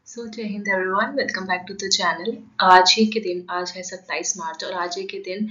सो जय हिंद everyone, welcome back to the channel. आज ही के दिन, आज है 27 मार्च और आज ही के दिन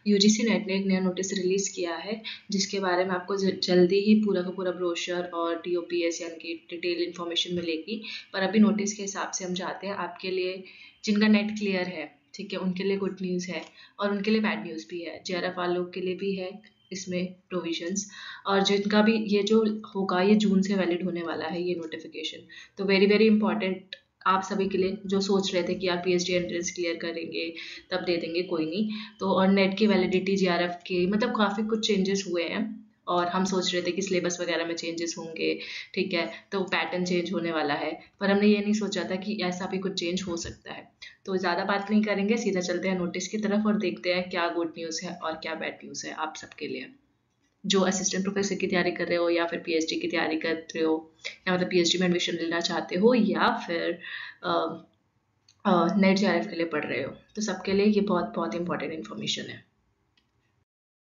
यूजीसी नेट ने एक नया नोटिस रिलीज़ किया है जिसके बारे में आपको जल्दी ही पूरा का पूरा ब्रोशर और टीओपीएस यानी कि डिटेल इन्फॉर्मेशन मिलेगी। पर अभी नोटिस के हिसाब से हम जाते हैं आपके लिए जिनका नेट क्लियर है, ठीक है, उनके लिए गुड न्यूज़ है और उनके लिए बैड न्यूज़ भी है। जेआरएफ वालों के लिए भी है इसमें प्रोविजंस, और जिनका भी ये जो होगा ये जून से वैलिड होने वाला है ये नोटिफिकेशन। तो वेरी वेरी इंपॉर्टेंट आप सभी के लिए जो सोच रहे थे कि यार पीएचडी एंट्रेंस क्लियर करेंगे तब दे देंगे, कोई नहीं। तो और नेट की वैलिडिटी जेआरएफ की मतलब काफ़ी कुछ चेंजेस हुए हैं और हम सोच रहे थे कि सिलेबस वगैरह में चेंजेस होंगे, ठीक है, तो पैटर्न चेंज होने वाला है। पर हमने ये नहीं सोचा था कि ऐसा भी कुछ चेंज हो सकता है। तो ज़्यादा बात नहीं करेंगे, सीधा चलते हैं नोटिस की तरफ और देखते हैं क्या गुड न्यूज़ है और क्या बैड न्यूज़ है आप सबके लिए जो असिस्टेंट प्रोफेसर की तैयारी कर रहे हो या फिर पीएचडी की तैयारी कर रहे हो या मतलब पीएचडी में एडमिशन लेना चाहते हो या फिर नेट जेआरएफ के लिए पढ़ रहे हो। तो सबके लिए ये बहुत बहुत इंपॉर्टेंट इन्फॉर्मेशन है।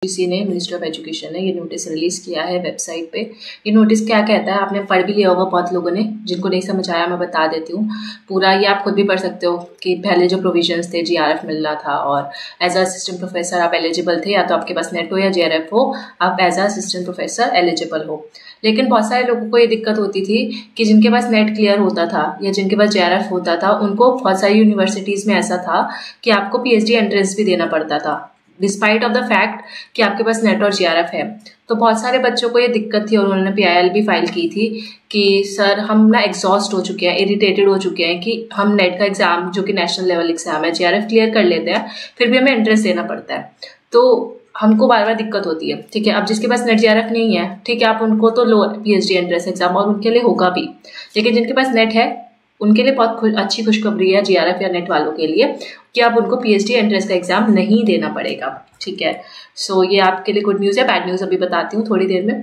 यूजीसी ने, मिनिस्ट्री ऑफ एजुकेशन ने ये नोटिस रिलीज़ किया है वेबसाइट पे। ये नोटिस क्या कहता है आपने पढ़ भी लिया होगा बहुत लोगों ने, जिनको नहीं समझ आया मैं बता देती हूँ पूरा। ये आप खुद भी पढ़ सकते हो कि पहले जो प्रोविजंस थे जीआरएफ मिलना था और एज अ असिस्टेंट प्रोफेसर आप एलिजिबल थे, या तो आपके पास नेट हो या जीआरएफ हो, आप as a assistant professor eligible हो। लेकिन बहुत सारे लोगों को ये दिक्कत होती थी कि जिनके पास नेट क्लियर होता था या जिनके पास जेआरएफ होता था उनको बहुत सारी यूनिवर्सिटीज़ में ऐसा था कि आपको पीएचडी एंट्रेंस भी देना पड़ता था डिस्पाइट ऑफ द फैक्ट कि आपके पास नेट और जीआरएफ है। तो बहुत सारे बच्चों को ये दिक्कत थी और उन्होंने पीआईएल भी फाइल की थी कि सर हम ना एग्जॉस्ट हो चुके हैं, इरिटेटेड हो चुके हैं कि हम नेट का एग्जाम जो कि नेशनल लेवल एग्जाम है जीआरएफ क्लियर कर लेते हैं फिर भी हमें एंट्रेंस देना पड़ता है, तो हमको बार बार दिक्कत होती है। ठीक है, अब जिसके पास नेट जीआरएफ नहीं है, ठीक है, आप उनको तो लो पीएचडी एंट्रेंस एग्जाम और उनके लिए होगा भी, लेकिन जिनके पास नेट है उनके लिए बहुत अच्छी खुशखबरी है जीआरएफ या नेट वालों के लिए कि अब उनको पीएचडी एंट्रेंस का एग्जाम नहीं देना पड़ेगा। ठीक है, सो ये आपके लिए गुड न्यूज़ है। बैड न्यूज़ अभी बताती हूँ थोड़ी देर में।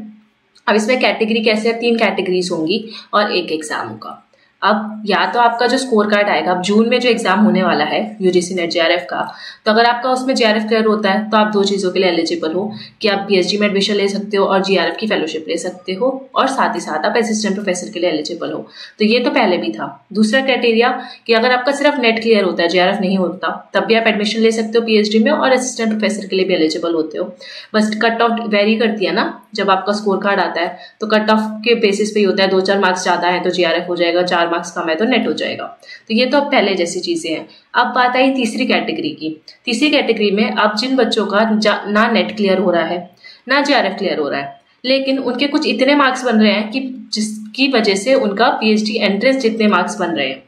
अब इसमें कैटेगरी कैसे है, 3 कैटेगरीज होंगी और एक एग्जाम होगा। अब या तो आपका जो स्कोर कार्ड आएगा, अब जून में जो एग्जाम होने वाला है यूजीसी नेट जेआरएफ का, तो अगर आपका उसमें जेआरएफ क्लियर होता है तो आप 2 चीज़ों के लिए एलिजिबल हो कि आप पीएचडी में एडमिशन ले सकते हो और जीआरएफ की फेलोशिप ले सकते हो, और साथ ही साथ आप असिस्टेंट प्रोफेसर के लिए एलिजिबल हो। तो ये तो पहले भी था। दूसरा क्राइटेरिया कि अगर आपका सिर्फ नेट क्लियर होता है, जेआरएफ नहीं होता, तब भी आप एडमिशन ले सकते हो पीएचडी में और असिस्टेंट प्रोफेसर के लिए भी एलिजिबल होते हो। बस कट ऑफ वेरी करती है ना, जब आपका स्कोर कार्ड आता है तो कट ऑफ के बेसिस पे ही होता है। 2-4 मार्क्स ज़्यादा है तो जीआरएफ हो जाएगा, 4 मार्क्स कम है तो नेट हो जाएगा। तो ये तो अब पहले जैसी चीज़ें हैं। अब बात आई तीसरी कैटेगरी की। तीसरी कैटेगरी में अब जिन बच्चों का ना नेट क्लियर हो रहा है ना जीआरएफ क्लियर हो रहा है, लेकिन उनके कुछ इतने मार्क्स बन रहे हैं कि जिसकी वजह से उनका पीएचडी एंट्रेंस जितने मार्क्स बन रहे हैं।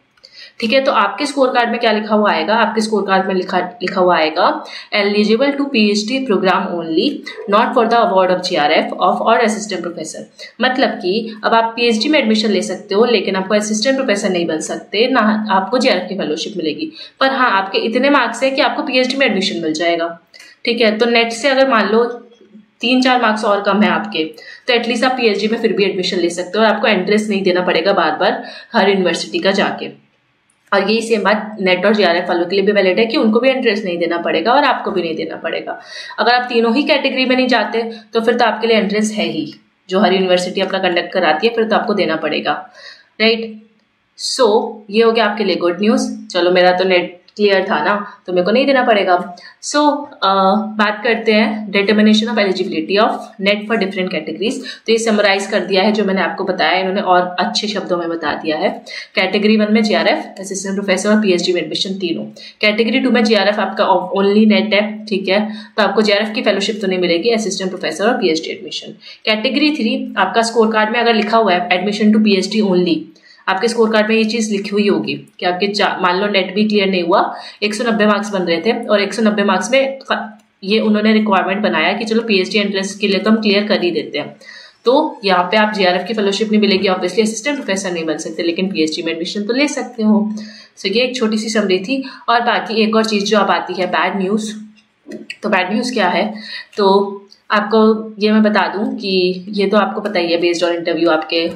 ठीक है, तो आपके स्कोर कार्ड में क्या लिखा हुआ आएगा, आपके स्कोर कार्ड में लिखा हुआ आएगा eligible to PhD programme only, not for the award of JRF of और असिस्टेंट प्रोफेसर। मतलब कि अब आप पीएचडी में एडमिशन ले सकते हो लेकिन आपको असिस्टेंट प्रोफेसर नहीं बन सकते, ना आपको जीआरएफ की फेलोशिप मिलेगी, पर हाँ आपके इतने मार्क्स है कि आपको पीएचडी में एडमिशन मिल जाएगा। ठीक है, तो नेट से अगर मान लो 3-4 मार्क्स और कम है आपके, तो एटलीस्ट आप पीएचडी में फिर भी एडमिशन ले सकते हो और आपको एंट्रेंस नहीं देना पड़ेगा बार बार हर यूनिवर्सिटी का जाके। और यही सेम बात नेट और जीआरएफ वालों के लिए भी वैलिड है कि उनको भी एंट्रेंस नहीं देना पड़ेगा और आपको भी नहीं देना पड़ेगा। अगर आप तीनों ही कैटेगरी में नहीं जाते तो फिर तो आपके लिए एंट्रेंस है ही, जो हर यूनिवर्सिटी अपना कंडक्ट कराती है, फिर तो आपको देना पड़ेगा, राइट। सो ये हो गया आपके लिए गुड न्यूज़। चलो मेरा तो नेट क्लियर था ना तो मेरे को नहीं देना पड़ेगा। सो बात करते हैं determination of eligibility of net for different categories. तो ये समराइज कर दिया है जो मैंने आपको बताया, इन्होंने और अच्छे शब्दों में बता दिया है। कैटेगरी 1 में जीआरएफ, असिस्टेंट प्रोफेसर और पीएचडी में एडमिशन तीनों। कैटेगरी 2 में जीआरएफ आपका ओनली नेट है, ठीक है, तो आपको जीआरएफ की फेलोशिप तो नहीं मिलेगी, असिस्टेंट प्रोफेसर और पीएचडी एडमिशन। कैटेगरी 3 आपका स्कोर कार्ड में अगर लिखा हुआ है एडमिशन टू पीएचडी ओनली, आपके स्कोर कार्ड में ये चीज़ लिखी हुई होगी कि आपके मान लो नेट भी क्लियर नहीं हुआ, 190 मार्क्स बन रहे थे और 190 मार्क्स में ये उन्होंने रिक्वायरमेंट बनाया कि चलो पीएचडी एंट्रेंस के लिए तो हम क्लियर कर ही देते हैं, तो यहाँ पे आप जीआरएफ की फेलोशिप नहीं मिलेगी, ऑब्वियसली असिस्टेंट प्रोफेसर नहीं बन सकते, लेकिन पीएचडी में एडमिशन तो ले सकते हो। सो ये एक छोटी सी समरी थी। और बाकी एक और चीज़ जो अब आती है बैड न्यूज़। तो बैड न्यूज़ क्या है, तो आपको ये मैं बता दूँ कि ये तो आपको पता ही है बेस्ड ऑन इंटरव्यू आपके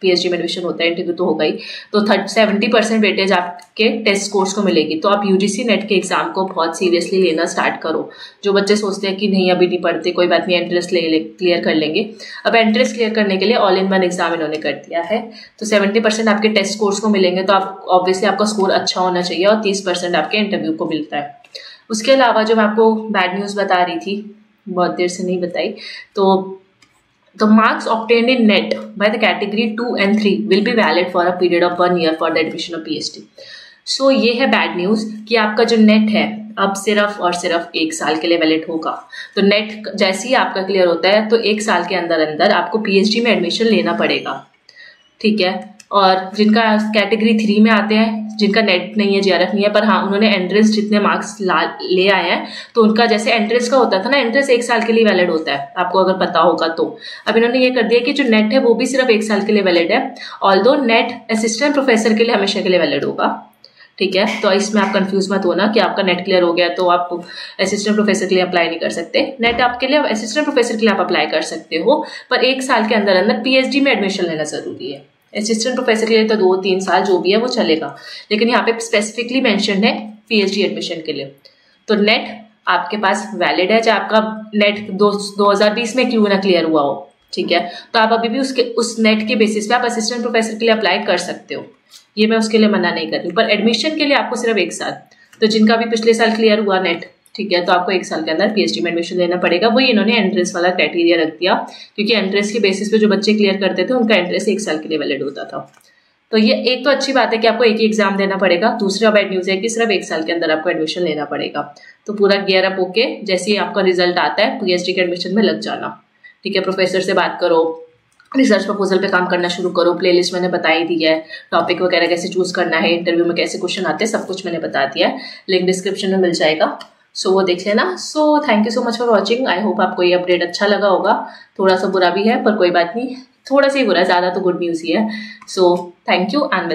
पीएचडी में एडमिशन होता है, इंटरव्यू तो होगा ही, तो 70% वेटेज आपके टेस्ट स्कोर्स को मिलेगी। तो आप यूजीसी नेट के एग्जाम को बहुत सीरियसली लेना स्टार्ट करो। जो बच्चे सोचते हैं कि नहीं अभी नहीं पढ़ते, कोई बात नहीं, एंट्रेंस क्लियर कर लेंगे, अब एंट्रेंस क्लियर करने के लिए ऑल इन वन एग्जाम इन्होंने कर दिया है। तो 70% आपके टेस्ट स्कोर्स को मिलेंगे, तो आप ऑब्वियसली आपका स्कोर अच्छा होना चाहिए, और 30% आपके इंटरव्यू को मिलता है। उसके अलावा जो मैं आपको बैड न्यूज़ बता रही थी, बहुत देर से नहीं बताई, तो marks obtained in NET by the category 2 and 3 will be valid for a period of 1 year for the admission of PhD. So ये है बैड न्यूज़ कि आपका जो नेट है अब सिर्फ और सिर्फ 1 साल के लिए वैलिड होगा। तो नेट जैसे ही आपका क्लियर होता है तो 1 साल के अंदर अंदर आपको पीएचडी में एडमिशन लेना पड़ेगा, ठीक है। और जिनका कैटेगरी 3 में आते हैं, जिनका नेट नहीं है, जेआरएफ नहीं है, पर हाँ उन्होंने एंट्रेंस जितने मार्क्स ले आए हैं, तो उनका जैसे एंट्रेंस का होता था ना, एंट्रेंस 1 साल के लिए वैलिड होता है, आपको अगर पता होगा तो। अब इन्होंने ये कर दिया कि जो नेट है वो भी सिर्फ 1 साल के लिए वैलिड है, ऑल्दो नेट असिस्टेंट प्रोफेसर के लिए हमेशा के लिए वैलिड होगा, ठीक है। तो इसमें आप कंफ्यूज मत होना कि आपका नेट क्लियर हो गया तो आप असिस्टेंट प्रोफेसर के लिए अप्लाई नहीं कर सकते। नेट आपके लिए असिस्टेंट प्रोफेसर के लिए आप अप्लाई कर सकते हो, पर 1 साल के अंदर अंदर पीएचडी में एडमिशन लेना जरूरी है। असिस्टेंट प्रोफेसर के लिए तो 2-3 साल जो भी है वो चलेगा, लेकिन यहाँ पे स्पेसिफिकली मेंशन है पीएचडी एडमिशन के लिए। तो नेट आपके पास वैलिड है, चाहे आपका नेट 2020 में क्यों ना क्लियर हुआ हो, ठीक है। तो आप अभी भी उस नेट के बेसिस पे आप असिस्टेंट प्रोफेसर के लिए अप्लाई कर सकते हो, ये मैं उसके लिए मना नहीं कर रही हूँ। पर एडमिशन के लिए आपको सिर्फ 1 साल, तो जिनका भी पिछले साल क्लियर हुआ नेट, ठीक है, तो आपको 1 साल के अंदर पीएचडी में एडमिशन लेना पड़ेगा। वही इन्होंने एंट्रेंस वाला क्राइटेरिया रख दिया, क्योंकि एंट्रेंस के बेसिस पे जो बच्चे क्लियर करते थे उनका एंट्रेंस 1 साल के लिए वैलिड होता था। तो ये एक तो अच्छी बात है कि आपको एक ही एग्जाम देना पड़ेगा। दूसरा बैड न्यूज़ है कि सिर्फ 1 साल के अंदर आपको एडमिशन लेना पड़ेगा। तो पूरा गियर अप होके जैसे ही आपका रिजल्ट आता है पीएचडी के एडमिशन में लग जाना, ठीक है। प्रोफेसर से बात करो, रिसर्च प्रपोजल पे काम करना शुरू करो। प्लेलिस्ट मैंने बता ही दी है, टॉपिक वगैरह कैसे चूज करना है, इंटरव्यू में कैसे क्वेश्चन आते हैं, सब कुछ मैंने बता दिया है। लिंक डिस्क्रिप्शन में मिल जाएगा, सो वो देख लेना। So thank you so much for watching. I hope आपको ये अपडेट अच्छा लगा होगा। थोड़ा सा बुरा भी है पर कोई बात नहीं, थोड़ा सा ही बुरा है, ज़्यादा तो गुड न्यूज़ ही है। So thank you and